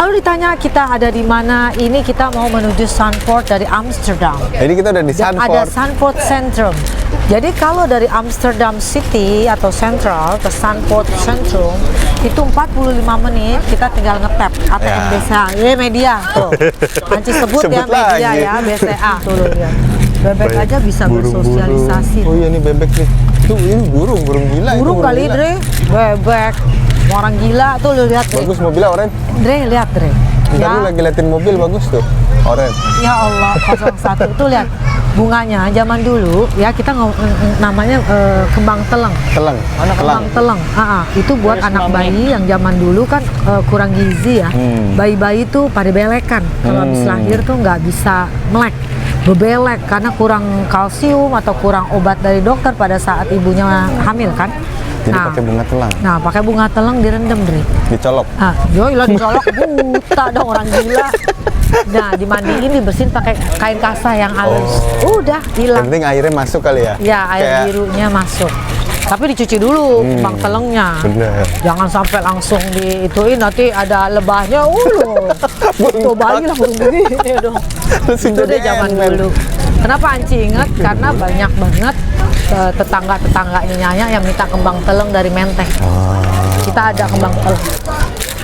Kalau ditanya kita ada di mana, ini kita mau menuju Zandvoort dari Amsterdam. Jadi kita udah di Ada Zandvoort. Zandvoort Centrum. Jadi kalau dari Amsterdam City atau Central ke Zandvoort Centrum itu 45 menit, kita tinggal ngetap ATM Ya. BCA. Media tuh. Anci sebut ya Sebut media lagi. ya, BCA tuh loh ya. Bebek Baik. aja bisa Burung-burung. bersosialisasi. Oh iya, ini bebek nih. Tuh ini burung gila. itu Burung kali, gila. Dre. Bebek. Orang gila tuh lu lihat, Dre. Bagus mobilnya oren. Dre, lihat, Dre. Ntar lu lagi liatin mobil bagus tuh. Oren. Ya Allah, 01 tuh lihat bunganya zaman dulu ya kita namanya kembang teleng. Teleng. Mana Kembang teleng. Itu buat anak bayi yang zaman dulu kan kurang gizi ya. Bayi-bayi tuh pada belekan. Kalau habis lahir tuh nggak bisa melek. Bebelek karena kurang kalsium atau kurang obat dari dokter pada saat ibunya hamil kan. Jadi pakai bunga telang. Nah, pakai bunga teleng direndam, Dre. Dicolok. Yoilah dicolok buta dong orang gila. Nah, dimandiin, dibersihin pakai kain kasa yang halus. Udah Yang hilang. penting airnya masuk kali ya. Ya, air Kayak- birunya masuk. Tapi dicuci dulu kembang telengnya. Bener. Jangan sampai langsung diituin nanti ada lebahnya. Tuh bayi lah burung begini dong. Terus Itu deh jadi zaman Ant-Man. dulu. Kenapa Anci ingat? Karena banyak banget tetangga-tetangganya Nyanya yang minta kembang teleng dari Menteng. Kita ada kembang teleng.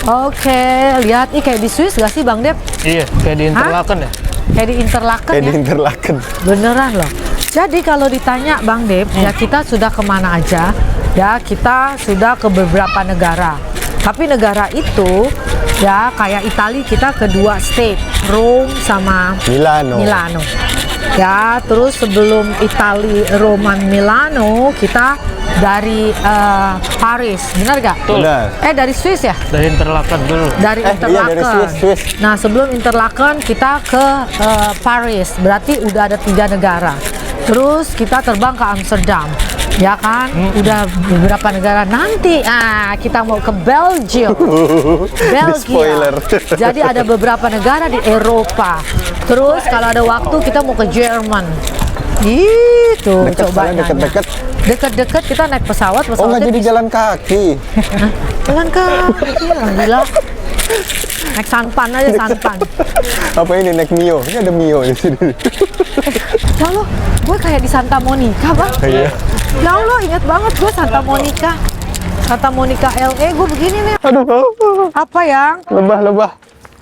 Oke, lihat ih kayak di Swiss gak sih Bang Dep? Iya, kayak di Interlaken ya. Kayak di Interlaken Kayak di ya? Interlaken. Beneran loh. Jadi kalau ditanya Bang Dep, ya kita sudah kemana aja? Ya kita sudah ke beberapa negara. Tapi negara itu ya kayak Italia kita ke 2 state, Rome sama Milano. Ya, terus sebelum Italia, Roma, Milano, kita dari Paris, benar gak? Betul. Benar. Dari Swiss ya? Dari Interlaken dulu. Dari Iya, Interlaken. dari Swiss. Nah, sebelum Interlaken kita ke Paris, berarti udah ada 3 negara. Terus kita terbang ke Amsterdam, ya kan? Udah beberapa negara. Nanti kita mau ke Belgium. Belgia. Spoiler. Jadi ada beberapa negara di Eropa. Terus kalau ada waktu kita mau ke Jerman. Gitu, Deket, coba soalnya nanya. deket-deket. Deket-deket kita naik pesawat, Oh nggak pesawatnya jadi jalan kaki. Jangan kaki, gila. Naik sanpan aja, sanpan. Apa ini naik Mio? Ini ada Mio di sini. Ya Allah, gue kayak di Santa Monica, Bang. Iya. Ya Allah, ingat banget gue Santa Monica. Santa Monica LA, gue begini nih. Aduh. Apa yang? Lebah.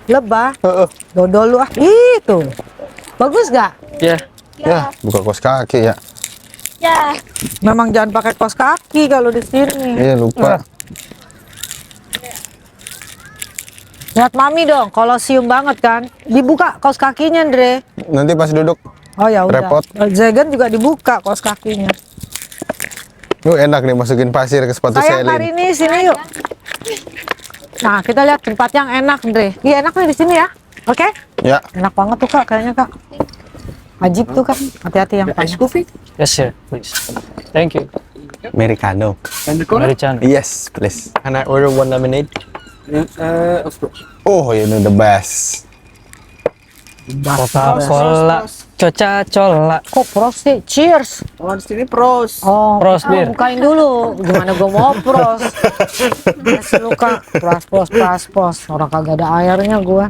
Lebah. Heeh. Dodol lu ah. Itu. Bagus gak? Ya, Ya, buka kos kaki ya. Ya. Memang jangan pakai kaos kaki kalau di sini. Iya lupa. Lihat Mami dong, kolosium banget kan. Dibuka kaos kakinya, Andre. Nanti pas duduk. Oh ya udah. Repot. Zagan juga dibuka kaos kakinya. Enak nih masukin pasir ke sepatu Sayang Selin. hari ini sini yuk. Nah, kita lihat tempat yang enak, Andre. Iya, enak nih di sini ya. Oke? Ya. Enak banget tuh, Kak, kayaknya, Kak. Ajib tuh, Kak. Hati-hati yang panas. yes sir, please. Thank you. Americano. Americano. Yes, please. Can I order one lemonade? Of course. Oh, ini the best. Coca-Cola, Coca-Cola. Kok pros sih? Cheers. Oh, di sini pros. Oh, Pros, Bir. bukain dulu. Gimana gue mau pros? Masih lu, Kak. Pros. Orang kagak ada airnya gue.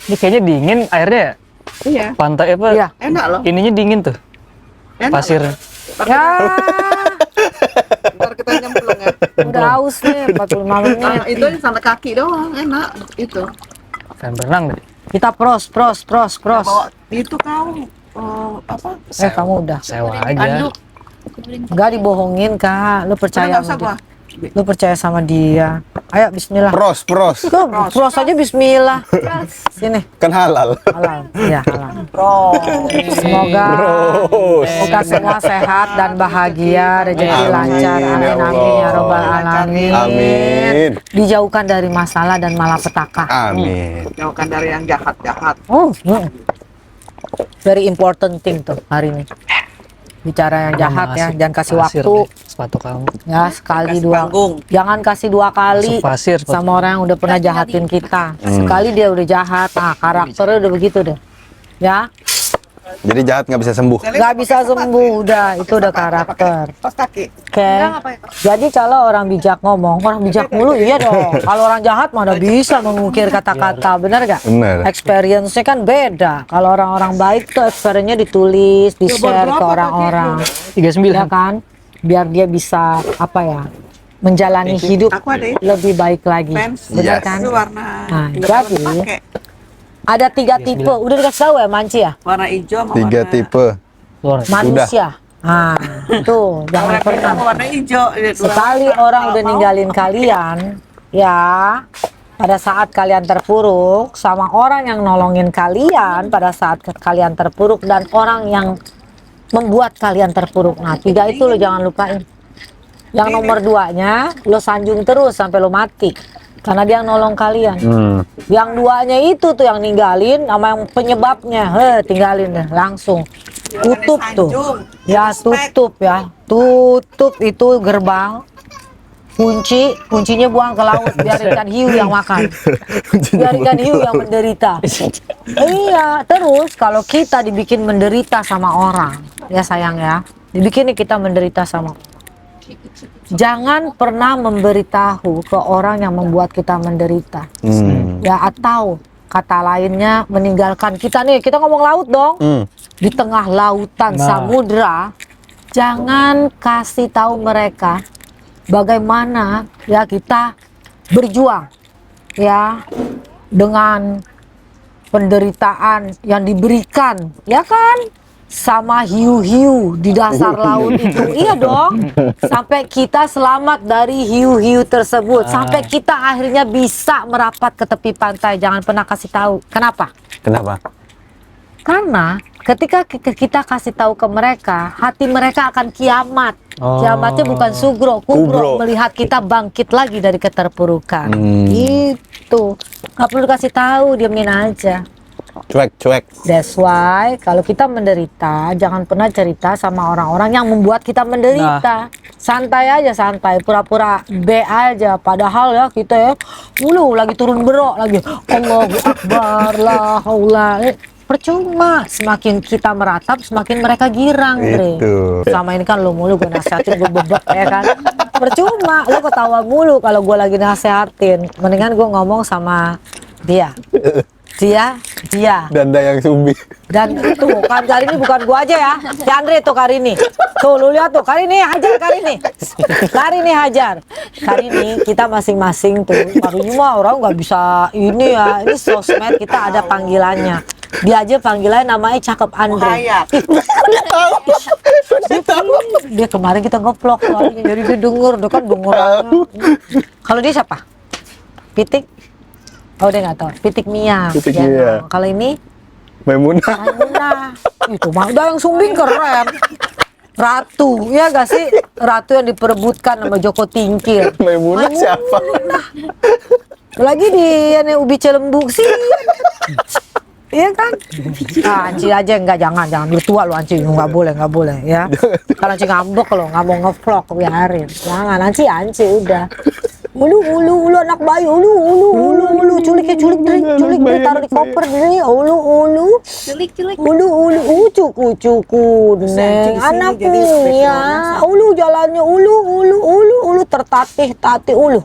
Ini kayaknya dingin airnya ya? Iya. Pantai apa? Iya. Enak loh. Ininya dingin tuh. Enak. Pasir. Ya, Ntar kita nyemplung ya. udah haus nih, 45 menit. Itu sampai kaki doang, enak. Itu. Pengen berenang deh. Kita pros. Bawa itu kau apa? Kamu udah. Sewa aja. Anduk. Enggak dibohongin, Kak. Lu percaya Nggak usah sama dia. gua. Lu percaya sama dia. Ayo, bismillah. Pros. Tuh, pros aja bismillah. Sini. Kan halal. Halal. Iya, halal. Semoga kita semua sehat dan bahagia, rezeki Amin, lancar. ya Amin, amin Allah. ya robbal alamin. Amin. Dijauhkan dari masalah dan malapetaka. Amin. Jauhkan dari yang jahat-jahat. Oh, very important thing tuh hari ini. Bicara yang jahat ya, Masuk jangan kasih pasir waktu. deh, sepatu kamu. Ya, sekali Kasih dua. panggung. Jangan kasih 2 kali Masuk pasir. sama orang yang udah pernah jahatin kita. Sekali dia udah jahat, nah karakternya udah begitu deh. Ya. Jadi jahat nggak bisa sembuh. Nggak bisa sembuh, udah itu udah karakter. Pas kaki. Oke. Jadi kalau orang bijak ngomong, orang bijak mulu iya dong. Kalau orang jahat mana bisa mengukir kata-kata, bener gak? Bener. Experience-nya kan beda. Kalau orang-orang baik tuh experience-nya ditulis, di-share ke orang-orang. 39. Ya kan? Biar dia bisa apa ya? Menjalani hidup Aku ada itu. lebih baik lagi. Pants. Bener Yes. kan? Itu warna. Nah, nggak jadi pernah pakai. ada 3 tipe. Udah dikasih tahu ya Manci ya? Warna hijau sama 3 warna tipe. Flores. Manusia. Nah, tuh jangan Warna pernah. sama warna hijau. Sekali orang udah ninggalin kalian, ya pada saat kalian terpuruk, sama orang yang nolongin kalian pada saat kalian terpuruk, dan orang yang membuat kalian terpuruk. Nah, 3 itu lo jangan lupain. Yang nomor 2-nya lo sanjung terus sampai lo mati, karena dia yang nolong kalian. Yang 2-nya itu tuh yang ninggalin, sama yang penyebabnya, tinggalin deh langsung. Tutup tuh, ya tutup ya, tutup itu gerbang. Kuncinya buang ke laut, biar ikan hiu yang makan, biar ikan hiu yang menderita. Iya, terus kalau kita dibikin menderita sama orang, ya sayang ya, dibikin kita menderita sama orang. Jangan pernah memberitahu ke orang yang membuat kita menderita. Ya, atau kata lainnya meninggalkan kita nih, kita ngomong laut dong. Di tengah lautan samudra, jangan kasih tahu mereka bagaimana ya kita berjuang ya dengan penderitaan yang diberikan, ya kan, sama hiu-hiu di dasar laut itu. Iya dong, sampai kita selamat dari hiu-hiu tersebut, sampai kita akhirnya bisa merapat ke tepi pantai. Jangan pernah kasih tahu. Kenapa? Kenapa? Karena ketika kita kasih tahu ke mereka, hati mereka akan kiamat. Kiamatnya bukan sugro, kubro, melihat kita bangkit lagi dari keterpurukan. Itu nggak perlu kasih tahu, diamin aja. Cuek. That's why kalau kita menderita, jangan pernah cerita sama orang-orang yang membuat kita menderita. Santai aja, santai, pura-pura B aja. Padahal ya kita ya, lagi turun berok lagi. Allahu Akbar, la haula. Percuma, semakin kita meratap, semakin mereka girang, Bre. Itu. Selama ini kan lo mulu gue nasihatin, gue bebek ya kan. Percuma, lo ketawa mulu kalau gue lagi nasihatin. Mendingan gue ngomong sama dia. Danda yang sumbi. Dan itu kan Karini bukan gua aja ya, si Andre tuh Karini. Tuh lu lihat tuh, Karini hajar Karini kita masing-masing tuh. Karini mah orang nggak bisa ini ya, ini sosmed kita ada panggilannya. Dia aja panggilannya namanya cakep Andre. Dia kemarin kita nge-vlog, jadi dia dia kan denger. Kalau dia siapa? Pitik? Oh, dia nggak tahu. Pitik Mia. Kalau ini Maimunah. Itu mah udah yang sumbing keren. Ratu, ya gak sih? Ratu yang diperebutkan sama Joko Tingkir. Maimunah siapa? Lagi di Ubi Cilembuk sih. Iya kan? Anci aja jangan bertua lo Anci, nggak boleh ya. Kalau Anci ngambek lo, nggak mau nge-vlog biarin. Jangan Anci udah. Ulu anak bayi, ulu culik taruh di koper deh, ulu cuku neng anakku ya, ulu jalannya ulu tertatih ulu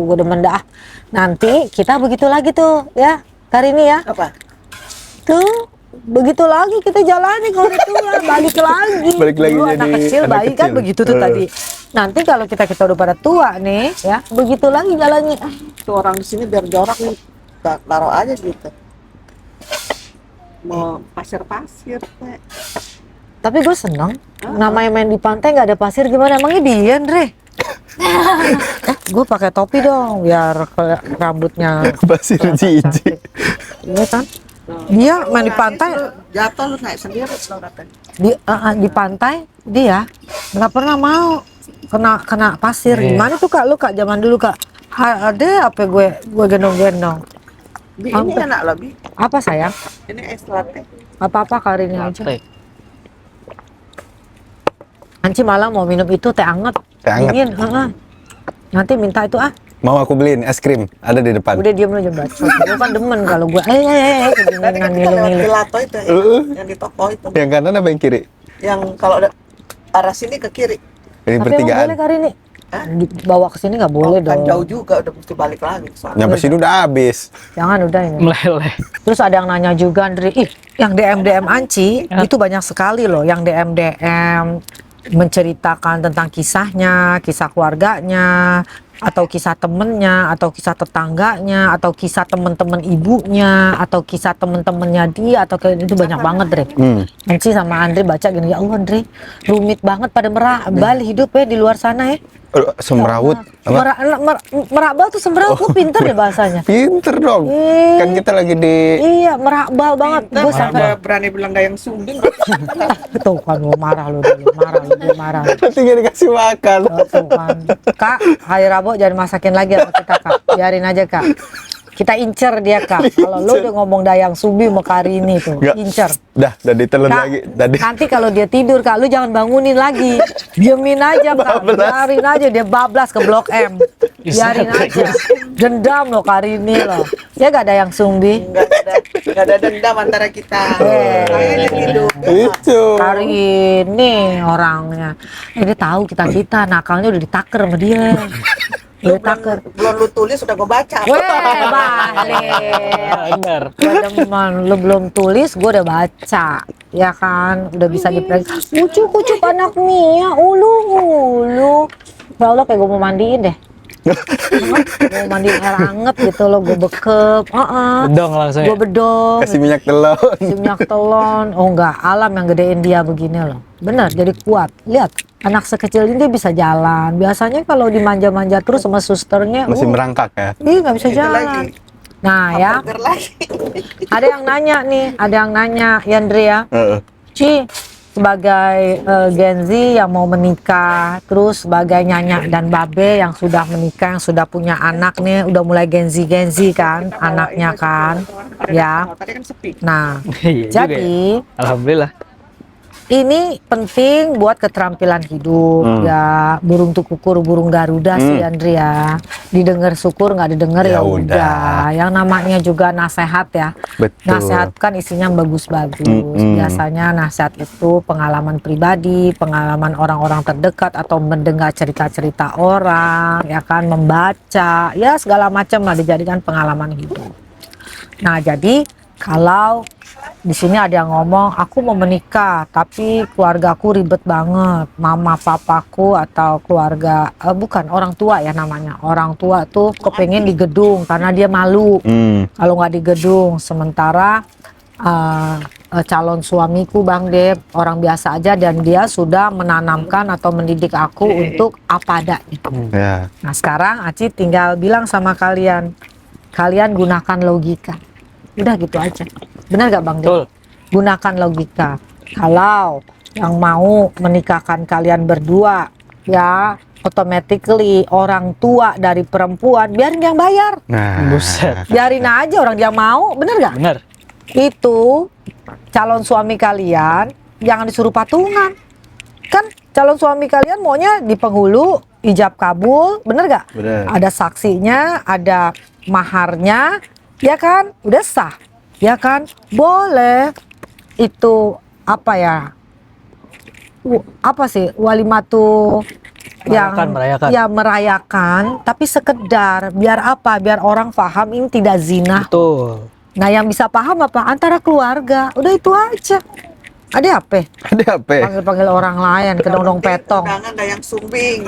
gue demen dah. Nanti kita begitu lagi tuh ya Karini ya. Apa? Tuh begitu lagi kita jalani kalau tua, balik lagi Dulu anak jadi kecil anak bayi kan kecil. begitu tuh tadi. Nanti kalau kita udah pada tua nih ya, begitu lagi jalannya. Tuh orang di sini biar jorok nih, taruh aja gitu. Mau pasir-pasir, Teh. Tapi gue seneng, namanya main di pantai nggak ada pasir gimana? Emangnya dia, Andre? Gue pakai topi dong, biar rambutnya Pasir jijik. iya kan? Dia main di pantai, Jatuh lu naik sendiri kalau katanya. di pantai dia nggak pernah mau kena pasir. Gimana tuh Kak? Lu Kak zaman dulu Kak? Ada apa gue gendong-gendong? Bi, ini enak loh, Bi. Apa sayang? Ini es latte. Apa Karini aja. Anci malah mau minum itu teh anget. Teh anget. Dingin, Nanti minta itu Mau aku beliin es krim, ada di depan. Udah diem aja bacot. Gue kan demen kalau gue Tadi kedengeran kan kita lewat ngilu-ngilu. gelato itu yang di toko itu. Yang kanan apa yang kiri? Yang kalau ada arah sini ke kiri. Ini Tapi emang pertigaan. boleh kali ini? Hah? Bawa ke sini nggak boleh Kan dong. jauh juga udah mesti balik lagi ke sana. Nyampe sini udah habis. Jangan udah ini. Meleleh. Terus ada yang nanya juga, Andre, yang DM Anci itu banyak sekali loh, yang DM menceritakan tentang kisahnya, kisah keluarganya, atau kisah temennya, atau kisah tetangganya, atau kisah temen-temen ibunya, atau kisah temen-temennya dia, atau kayak itu banyak banget, Dre. Anci sama Andre baca gini, ya Allah Andre, rumit banget pada merabal hidup ya di luar sana ya. Semrawut. Apa? Merabal tuh semrawut, lu pinter deh bahasanya. Pinter dong. Ih. Kan kita lagi di Iya, merabal banget. Gue sampai berani bilang dayang sumbing. tuh kan lu marah lu, dia marah. nanti gak dikasih makan. Tuh kan. Kak, hari Rabu jangan masakin lagi sama kita, Kak. Biarin aja, Kak. Kita incer dia, Kak. Kalau lu udah ngomong dayang sumbi sama Karini tuh, Nggak. incer. Dah ditelan Kak, lagi. Tadi nanti kalau dia tidur, Kak, lu jangan bangunin lagi. Diemin aja, Kak. Biarin aja dia bablas ke Blok M. Biarin aja. Dendam loh Karini loh. Ya gak ada yang sumbi. Nggak ada dendam antara kita. Eh. Kayaknya gitu. itu. Karini orangnya. Dia tahu kita nakalnya udah ditaker sama dia. Udah taker. Belum lu tulis udah gue baca. Weh, Bahlil. Bener. Gue demen, lu belum tulis, gue udah baca. Ya kan, udah bisa diprediksi. Kucu-kucu anak Mia, ulu. Ya Allah, kayak gue mau mandiin deh. Mau mandiin air anget gitu loh, gue bekep. Bedong langsung ya. Gue bedong. Kasih minyak telon. Kasih minyak telon. Oh enggak, alam yang gedein dia begini loh. Bener, jadi kuat. Lihat, anak sekecil ini dia bisa jalan. Biasanya kalau dimanja-manja terus sama susternya, Masih merangkak ya. ih nggak bisa Itu jalan. lagi. Nah ya, Hamburger lagi. ada yang nanya nih, ya Andre ya. Ci, sebagai Gen Z yang mau menikah, terus sebagai Nyanya dan Babe yang sudah menikah, yang sudah punya anak nih, udah mulai Gen Z kan, anaknya kan, ya. Tadi kan sepi. Nah, Iya juga ya. jadi Alhamdulillah. ini penting buat keterampilan hidup ya. Burung tukukur, burung Garuda sih Andre ya. Didengar syukur, nggak didengar Ya ya udah. udah. Yang namanya juga nasihat ya. Betul. Nasihat kan isinya bagus-bagus. Biasanya nasihat itu pengalaman pribadi, pengalaman orang-orang terdekat, atau mendengar cerita-cerita orang, ya kan, membaca, ya segala macam lah dijadikan pengalaman hidup. Nah, jadi kalau di sini ada yang ngomong, aku mau menikah tapi keluargaku ribet banget, mama papaku atau keluarga bukan orang tua ya namanya, orang tua tuh kepengen di gedung karena dia malu kalau nggak di gedung. Sementara calon suamiku Bang Dep orang biasa aja dan dia sudah menanamkan atau mendidik aku untuk apa adanya. Ya. Nah sekarang Aci tinggal bilang sama kalian gunakan logika. Udah gitu aja. Benar gak Bang Dep? Betul. Gunakan logika. Kalau yang mau menikahkan kalian berdua, ya automatically orang tua dari perempuan biarin yang bayar. Nah. Buset. Biarin aja orang dia mau, bener gak? Bener. Itu calon suami kalian jangan disuruh patungan. Kan calon suami kalian maunya di penghulu, ijab kabul, bener gak? Bener. Ada saksinya, ada maharnya, ya kan? Udah sah, ya kan? Boleh itu apa ya? Apa sih walimatu yang Merayakan. ya merayakan, tapi sekedar biar apa? Biar orang paham ini tidak zina. Betul. Nah yang bisa paham apa? Antara keluarga. Udah itu aja. Ada apa? Ada apa? Panggil-panggil orang lain, kedong-dong petong. Undangan dayang sumbing.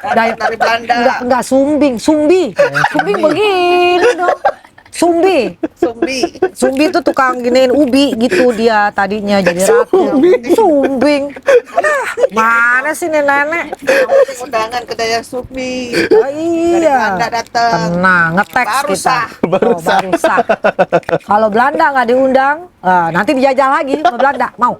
Dari Belanda. enggak sumbing, sumbi. Sumbing begini dong. Sumbi. Sumbi itu tukang giniin ubi gitu dia tadinya jadi ratu. Sumbing. Ah, mana sih nenek? Undangan ke dayang sumbing. Ah, iya. Belanda datang. Tenang, ngeteks Baru kita. sah. Baru sah. Baru sah. Kalau Belanda nggak diundang, nanti dijajah lagi sama Belanda. Mau?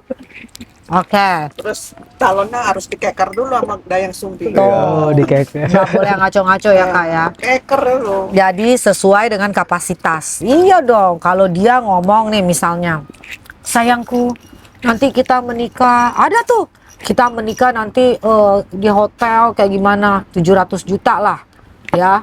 Oke. Terus calonnya harus dikeker dulu sama dayang sumbing. Oh, dikeke. Nggak boleh ngaco-ngaco ya Kak ya. Keker dulu. Jadi sesuai dengan kapasitas. Iya dong. Kalau dia ngomong nih misalnya, sayangku, nanti kita menikah. Ada tuh. Kita menikah nanti di hotel kayak gimana? 700 juta lah. Ya.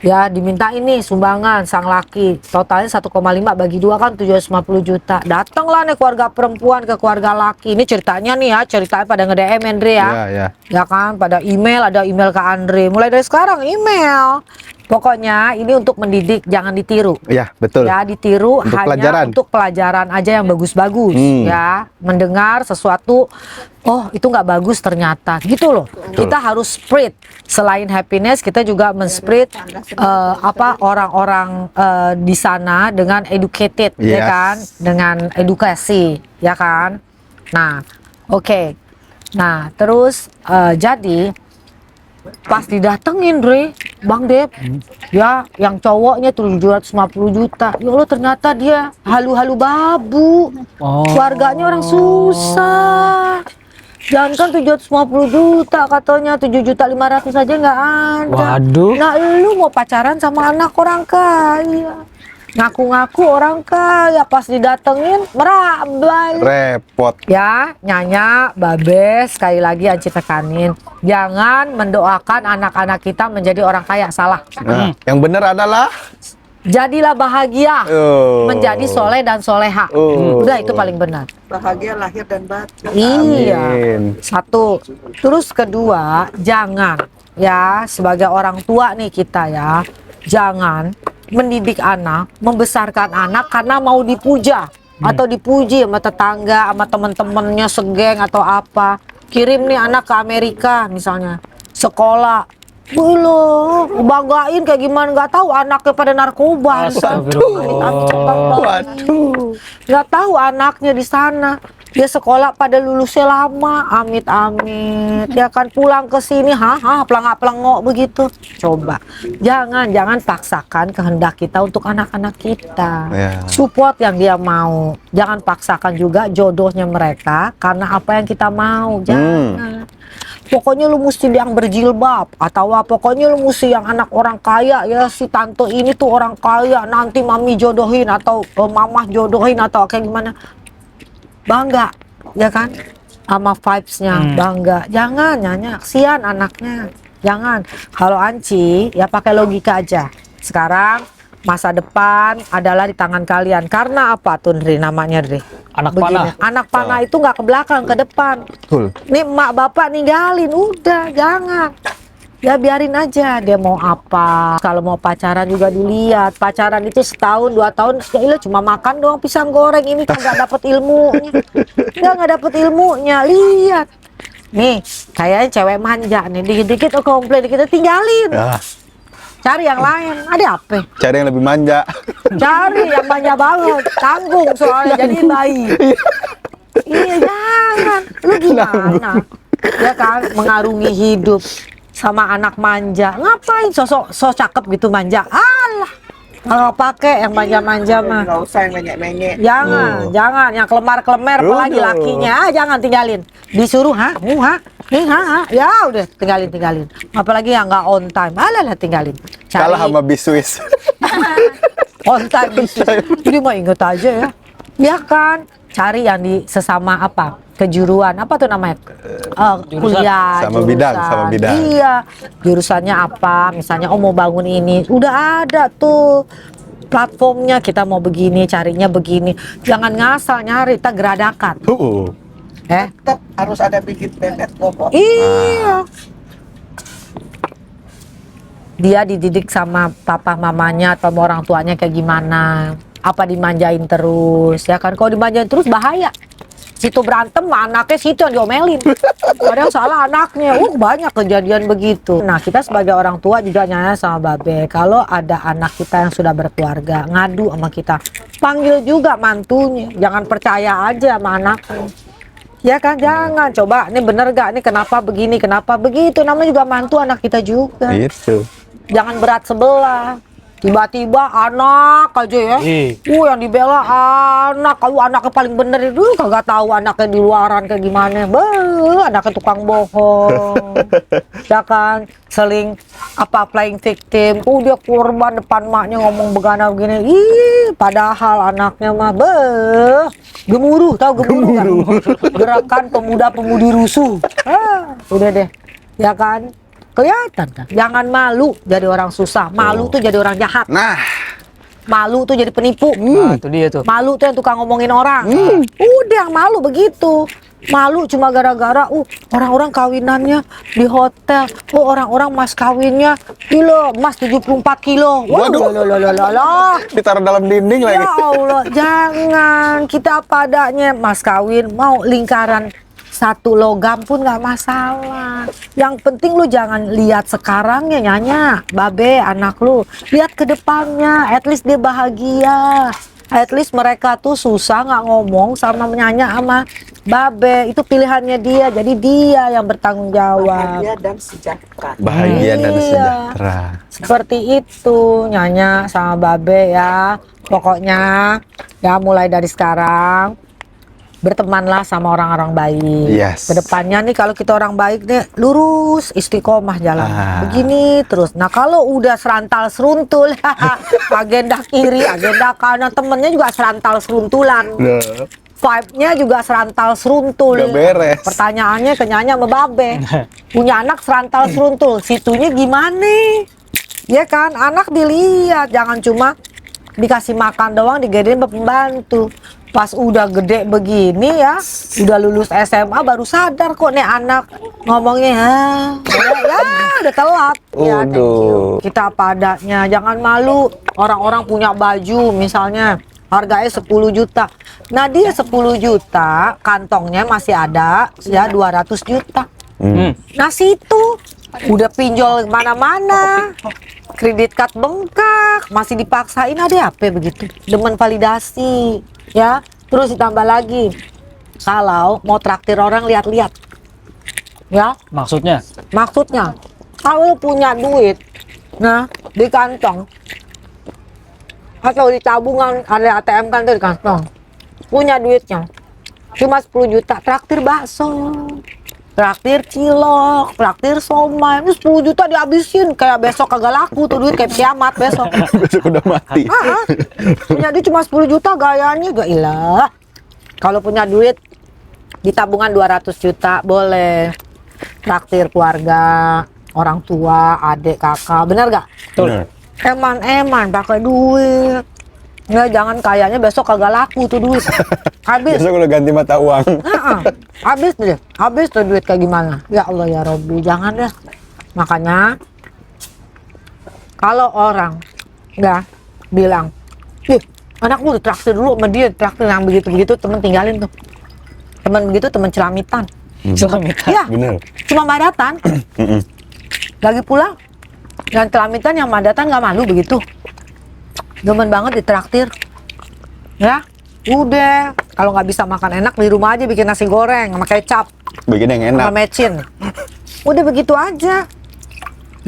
Ya, diminta ini sumbangan sang laki. Totalnya 1,5 bagi 2 kan 750 juta. Datanglah nih keluarga perempuan ke keluarga laki. Ini ceritanya nih ya, ceritanya pada nge-DM Andre ya. Iya, iya. Ya kan, pada email, ada email ke Andre. Mulai dari sekarang email. Pokoknya ini untuk mendidik, jangan ditiru. Iya, betul. Ya, ditiru Untuk hanya pelajaran. untuk pelajaran aja yang bagus-bagus. Ya, mendengar sesuatu, oh itu nggak bagus ternyata, gitu loh. Kita harus spread. Selain happiness, kita juga men-spread orang-orang di sana dengan educated, ya Yes. kan, dengan edukasi, ya kan. Nah, oke. Nah, terus jadi pas didatengin Dre, Bang Dep, ya yang cowoknya 750 juta, ya Allah ternyata dia halu-halu babu, Oh. keluarganya orang susah. Jangan kan 750 juta katanya, 7.500.000 aja nggak ada. Waduh. Nah lu mau pacaran sama anak orang kaya, ngaku-ngaku orang kaya, pas didatengin merabal. Repot. Ya, Nyanya, Babe, sekali lagi Anci tekanin, jangan mendoakan anak-anak kita menjadi orang kaya, salah. Nah, yang benar adalah Jadilah bahagia, menjadi soleh dan soleha. Udah, itu paling benar. Bahagia lahir dan batin. Iya. Amin. Satu. Terus kedua, jangan ya sebagai orang tua nih kita ya, jangan mendidik anak, membesarkan anak karena mau dipuja atau dipuji sama tetangga, sama temen-temennya segeng atau apa. Kirim nih anak ke Amerika misalnya, sekolah. Belum, banggain kayak gimana, nggak tahu anaknya pada narkoba. Waduh. Nggak tahu anaknya di sana. Dia sekolah pada lulusnya lama, amit-amit. Ya kan pulang ke sini, pelangak-pelengok begitu. Coba, jangan paksakan kehendak kita untuk anak-anak kita. Ya. Support yang dia mau. Jangan paksakan juga jodohnya mereka karena apa yang kita mau. Jangan. Pokoknya lu mesti yang berjilbab, atau pokoknya lu mesti yang anak orang kaya, ya si tante ini tuh orang kaya, nanti mami jodohin atau mamah jodohin atau kayak gimana. Bangga, ya kan, sama vibes-nya, bangga. Jangan Nyanya, kasihan anaknya. Jangan. Kalau Anci ya pakai logika aja. Sekarang masa depan adalah di tangan kalian. Karena apa tuh Dri, namanya Dri? Anak Begini, panah. anak panah itu nggak ke belakang, ke depan. Betul. Nih emak bapak ninggalin, udah jangan. Ya biarin aja dia mau apa. Kalau mau pacaran juga dilihat. Pacaran itu setahun 2 tahun, ya ilah cuma makan doang pisang goreng, ini nggak dapet ilmunya. Nggak dapet ilmunya. Lihat. Nih, kayaknya cewek manja nih, dikit-dikit komplain, kita tinggalin. Ah, Cari yang lain. Ada apa? cari yang lebih manja. Cari yang manja banget, tanggung soalnya jadi bayi. Iya jangan, lu gimana? Ya kan, mengarungi hidup sama anak manja. Ngapain sosok cakep gitu manja? Alah, kalau pakai yang manja-manja mah. Nggak usah yang menyek-menyek. Jangan yang kelemar-kelemar, apalagi Udah. lakinya. Jangan tinggalin. Disuruh, ya udah tinggalin. Apalagi yang nggak on time, alah tinggalin. Kalah sama biswis. On time jadi mah inget aja ya. Ya kan, cari yang di sesama apa, kejuruan apa tuh namanya, kuliah Sama bidang. Iya, jurusannya apa, misalnya mau bangun ini, udah ada tuh platformnya, kita mau begini, carinya begini. Jangan ngasal nyari, kita geradakan. Tetap harus ada bikin bebek bobot. Iya. Dia dididik sama papa mamanya atau sama orang tuanya kayak gimana? Apa dimanjain terus? Ya kan, kalau dimanjain terus bahaya. Situ berantem, anaknya situ yang diomelin. Padahal salah anaknya. Banyak kejadian begitu. Nah, kita sebagai orang tua juga Nyanya sama Babe, kalau ada anak kita yang sudah berkeluarga ngadu sama kita, panggil juga mantunya. Jangan percaya aja sama anaknya. Ya kan, jangan. Coba, ini bener gak? Ini kenapa begini, kenapa begitu? Namanya juga mantu anak kita juga. Itu. Jangan berat sebelah. Tiba-tiba anak aja ya. Yang dibela anak. Kalau anaknya paling bener itu kagak tahu anaknya di luaran kayak gimana. Anaknya tukang bohong. Ya kan, seling playing victim. Dia korban depan maknya ngomong begana begini. Padahal anaknya mah gemuruh, tahu gemuruh kan? Gerakan pemuda-pemudi rusuh. Udah deh. Ya kan? Kelihatan kan? Jangan malu jadi orang susah. Malu tuh jadi orang jahat. Nah, Malu tuh jadi penipu. Nah, itu dia tuh. Malu tuh yang tukang ngomongin orang. Udah yang malu begitu. Malu cuma gara-gara orang-orang kawinannya di hotel. Orang-orang mas kawinnya gila, emas 74 kilo. Waduh. Loh. ditaruh dalam dinding lagi. Ya Allah, jangan. Kita apa adanya, mas kawin mau lingkaran 1 logam pun nggak masalah. Yang penting lu jangan lihat sekarangnya Nyanya, Babe, anak lu. Lihat ke depannya, at least dia bahagia. At least mereka tuh susah nggak ngomong sama Nyanya sama Babe. Itu pilihannya dia, jadi dia yang bertanggung jawab. Bahagia dan sejahtera. Bahagia dan Iya. sejahtera. Seperti itu Nyanya sama Babe ya. Pokoknya ya mulai dari sekarang bertemanlah sama orang-orang baik. Yes. Kedepannya nih kalau kita orang baik nih lurus istiqomah jalan. Begini terus. Nah kalau udah serantal seruntul, agenda kiri, agenda kanan, temennya juga serantal seruntulan. Nah, Vibe-nya juga serantal seruntul. Nggak beres. Pertanyaannya ke Nyanya sama Babe. Punya anak serantal seruntul, situnya gimana? Ya kan, anak dilihat, jangan cuma dikasih makan doang, digedein pembantu. Pas udah gede begini ya, udah lulus SMA baru sadar kok nih anak ngomongnya ya udah telat. Ya, thank you. Waduh. Kita apa adanya, jangan malu. Orang-orang punya baju misalnya harganya 10 juta. Nah dia 10 juta, kantongnya masih ada ya 200 juta. Nah situ udah pinjol mana-mana, kredit card bengkak, masih dipaksain ada apa begitu, demen validasi ya. Terus ditambah lagi kalau mau traktir orang lihat-lihat ya, Maksudnya? kalau lu punya duit nah di kantong atau di tabungan, ada ATM kan tuh di kantong, punya duitnya cuma 10 juta, traktir bakso, traktir cilok, traktir somai, ini 10 juta dihabisin kayak besok kagak laku tuh duit, kayak kiamat besok. besok udah mati. Punya duit cuma 10 juta gayanya gak ilah. Kalau punya duit di tabungan 200 juta boleh traktir keluarga, orang tua, adik, kakak, bener gak? Bener. Eman pakai duit. Ya jangan kayaknya besok kagak laku tuh duit. Habis. Besok udah ganti mata uang. Habis tuh duit kayak gimana? Ya Allah ya Robbi, jangan deh. Makanya kalau orang nggak bilang, anakmu traktir dulu sama dia, traktir yang begitu-begitu, temen tinggalin tuh. Temen begitu, temen celamitan. Celamitan. Iya, Bener. cuma madatan. Lagi pula, yang celamitan yang madatan nggak malu begitu. Demen banget ditraktir. Ya, udah. Kalau nggak bisa makan enak di rumah aja bikin nasi goreng sama kecap, Bikin yang enak. sama mecin. Udah begitu aja.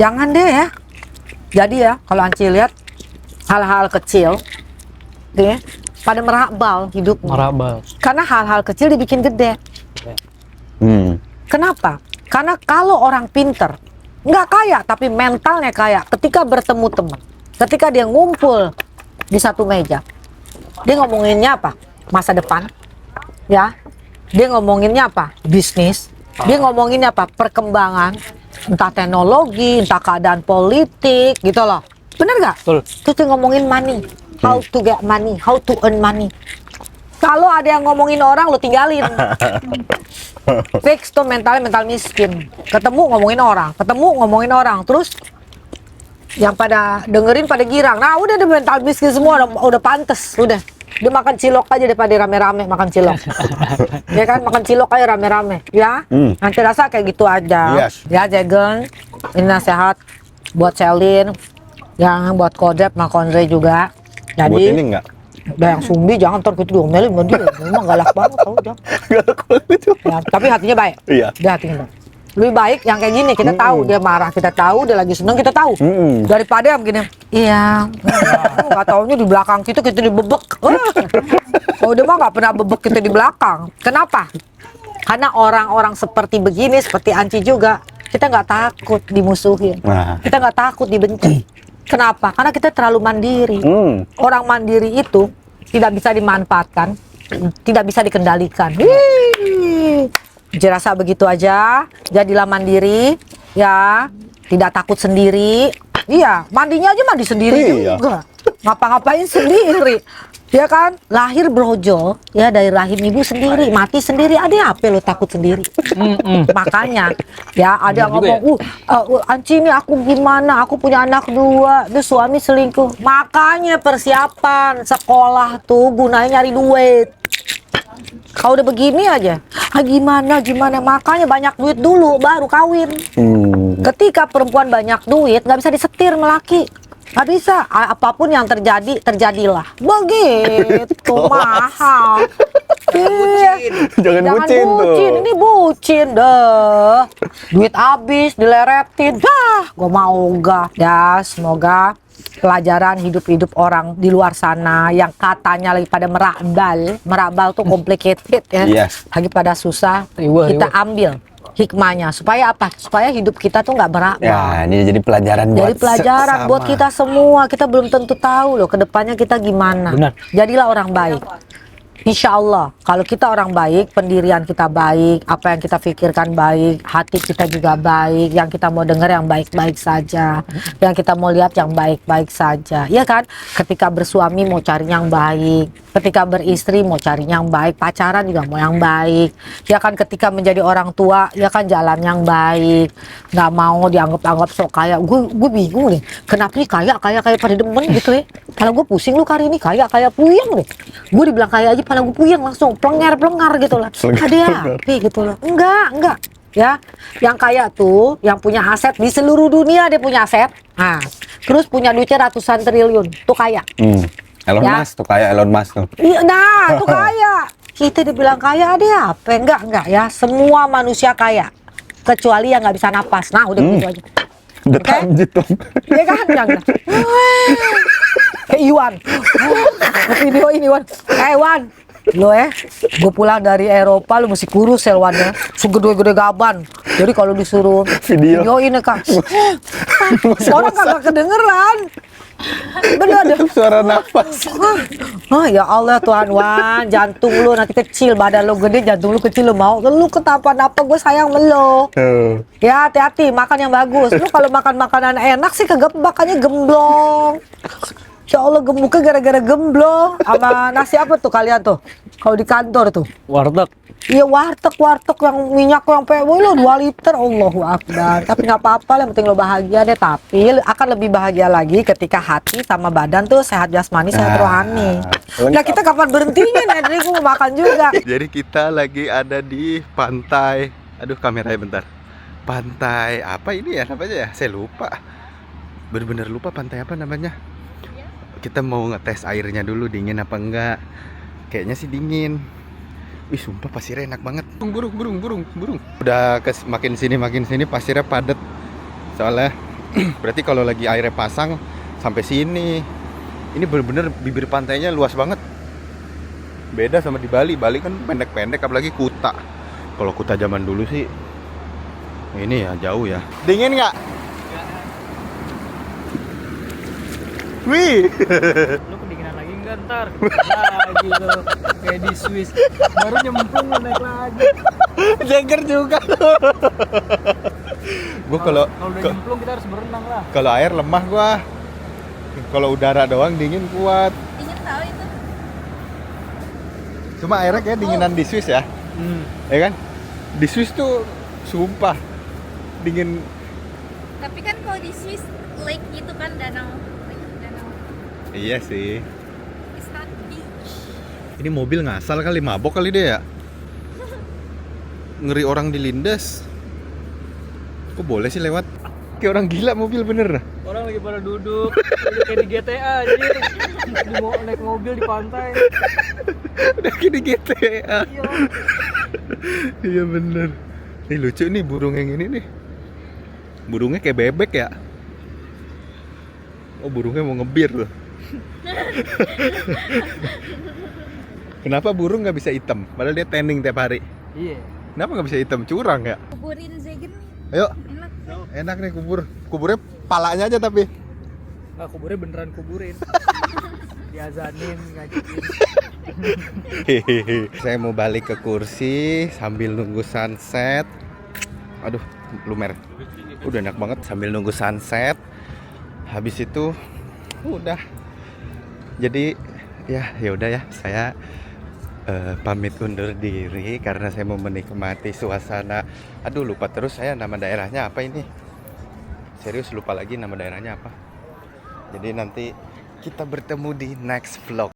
Jangan deh ya. Jadi ya, kalau Anci lihat hal-hal kecil, deh, pada merabal hidupnya. Merabal. Karena hal-hal kecil dibikin gede. Kenapa? Karena kalau orang pinter, nggak kaya tapi mentalnya kaya, ketika bertemu teman, ketika dia ngumpul di satu meja, dia ngomonginnya apa? Masa depan, ya. Dia ngomonginnya apa? Bisnis. Dia ngomonginnya apa? Perkembangan, entah teknologi, entah keadaan politik, gitu loh. Bener nggak? Betul. Terus dia ngomongin money, how to get money, how to earn money. Kalau ada yang ngomongin orang, lo tinggalin. Fix tuh mental miskin. Ketemu ngomongin orang, terus yang pada dengerin pada girang. Nah udah deh, mental miskin semua udah pantes, udah. Dia makan cilok aja daripada rame-rame makan cilok. Ya kan, makan cilok aja rame-rame, ya. Nanti rasa kayak gitu aja. Yes. Ya Jegen, ini nasihat buat Selin, yang buat Kodep sama Kondre juga. Buat Jadi ini enggak? udah yang Sumbi jangan ntar kita diomelin sama dia. Memang galak banget tau jangan. Ya, tapi hatinya baik. Iya. Dia hatinya baik. Lebih baik yang kayak gini, kita tahu dia marah, kita tahu dia lagi seneng, kita tahu. Daripada yang begini, iya, nggak taunya di belakang kita dibebek. Oh dia mah nggak pernah bebek kita di belakang. Kenapa? Karena orang-orang seperti begini, seperti Anci juga, kita nggak takut dimusuhin, kita nggak takut dibenci. Kenapa? Karena kita terlalu mandiri. Orang mandiri itu tidak bisa dimanfaatkan, tidak bisa dikendalikan. Jadi rasa begitu aja, jadilah mandiri, ya. tidak takut sendiri. Iya, mandinya aja mandi sendiri Iya. juga. Ngapa-ngapain sendiri. Ya kan, lahir brojol ya dari rahim ibu sendiri, mati sendiri. Ada apa lo takut sendiri? Makanya ya ada yang ngomong, Anci ini aku gimana? Aku punya anak 2, terus suami selingkuh. Makanya persiapan sekolah tuh gunanya nyari duit. Kalau udah begini aja, gimana? Makanya banyak duit dulu baru kawin. Ketika perempuan banyak duit nggak bisa disetir melaki. Nggak bisa, apapun yang terjadi, terjadilah. Begitu mahal. Iya. Jangan bucin tuh. Ini bucin deh. Duit habis, dileretin. Dah, gue mau gak. Ya, semoga pelajaran hidup-hidup orang di luar sana yang katanya lagi pada merabal tuh complicated ya. Yes. Lagi pada susah, Riweh, kita ambil hikmahnya supaya apa? Supaya hidup kita tuh nggak berabal. Ya, ini jadi pelajaran Jadi pelajaran buat kita semua. Kita belum tentu tahu loh kedepannya kita gimana. Benar. Jadilah orang baik. Insya Allah, kalau kita orang baik, pendirian kita baik, apa yang kita pikirkan baik, hati kita juga baik, yang kita mau dengar yang baik-baik saja, yang kita mau lihat yang baik-baik saja, ya kan? Ketika bersuami mau cari yang baik, ketika beristri mau cari yang baik, pacaran juga mau yang baik, ya kan? Ketika menjadi orang tua, ya kan jalan yang baik, nggak mau dianggap-anggap sok kaya. Gue bingung nih, kenapa nih kaya pada demen gitu ya? Kalau gue pusing lu kali ini kaya puyeng deh. Gue dibilang kaya aja pada gue puyeng langsung plengar gitu lah. Ada apa gitu lah. Enggak. Ya, yang kaya tuh yang punya aset di seluruh dunia dia punya aset. Nah, terus punya duitnya ratusan triliun. Tuh kaya. Elon Ya. Musk tuh kayak Elon Musk tuh. Iya, nah, tuh kaya. Kita dibilang kaya ada apa? Enggak ya. Semua manusia kaya. Kecuali yang nggak bisa napas. Nah, udah gitu aja. Udah Oke? lanjut dong. Iya kan? Jangan. Kayak Iwan. Video ini Iwan. Iwan. Lo gue pulang dari Eropa lu mesti kurus ya Iwannya. Segede-gede gaban. Jadi kalau disuruh videoin kan. Orang kagak kedengeran. Bener deh. Suara nafas. Ya Allah Tuhan Wan, jantung lu nanti kecil, badan lu gede, jantung lu kecil, lu mau lu ketapan apa gue sayang melo. Ya hati-hati makan yang bagus. Lu kalau makan makanan enak sih kagak makannya gemblong. Ya Allah gemuknya gara-gara gemblong. Sama nasi apa tuh kalian tuh? Kalau di kantor tuh? Warteg. Iya warteg yang minyak yang PW lo 2 liter. Allahu Akbar. Tapi nggak apa-apa lah, yang penting lo bahagia deh. Tapi akan lebih bahagia lagi ketika hati sama badan tuh sehat jasmani, sehat rohani. Nah kita kapan berhentinya nih? Jadi gue mau makan juga. Jadi kita lagi ada di pantai. Aduh kameranya bentar. Pantai apa ini ya namanya ya? Saya lupa. Bener-bener lupa pantai apa namanya. Kita mau ngetes airnya dulu dingin apa enggak. Kayaknya sih dingin. Wih sumpah pasirnya enak banget. Burung. Udah makin sini pasirnya padat. Soalnya berarti kalau lagi airnya pasang sampai sini. Ini bener-bener bibir pantainya luas banget. Beda sama di Bali. Bali kan pendek-pendek apalagi Kuta. Kalau Kuta zaman dulu sih ini ya jauh ya. Dingin nggak? Wih. Lu kedinginan lagi enggak ntar? Lagi lu kayak di Swiss. Baru nyemplung lu naik lagi. Jagger juga. Gua kalau udah nyemplung kita harus berenang lah. kalau air lemah gua. Kalau udara doang dingin kuat. Dingin tahu itu. Cuma airnya kayak dinginan di Swiss ya. Ya kan? Di Swiss tuh sumpah dingin. Tapi kan kalau di Swiss lake gitu kan danau. Iya sih. It's not beach. Ini mobil ngasal kali, mabok kali dia ya. Ngeri orang dilindas. Kok boleh sih lewat? Kayak orang gila mobil bener. Orang lagi pada duduk, kayak di GTA anjir. Naik mobil di pantai. Udah kayak di GTA. Iya. Iya bener. Ini lucu nih burung yang ini nih. Burungnya kayak bebek ya. Oh burungnya mau ngebir loh. Kenapa burung nggak bisa hitam? Padahal dia tanning tiap hari. Iya. Kenapa nggak bisa hitam? Curang ya? Kuburin Zegen Ayo, enak. enak nih kubur. Kuburnya palanya aja tapi. Nggak kuburin beneran kuburin. Diazanin ngajiin. Hehehe. Saya mau balik ke kursi sambil nunggu sunset. Aduh, lumer. Udah enak banget sambil nunggu sunset. Habis itu udah. Jadi ya udah ya, saya pamit undur diri karena saya mau menikmati suasana. Aduh, lupa terus saya nama daerahnya apa ini. Serius lupa lagi nama daerahnya apa. Jadi nanti kita bertemu di next vlog.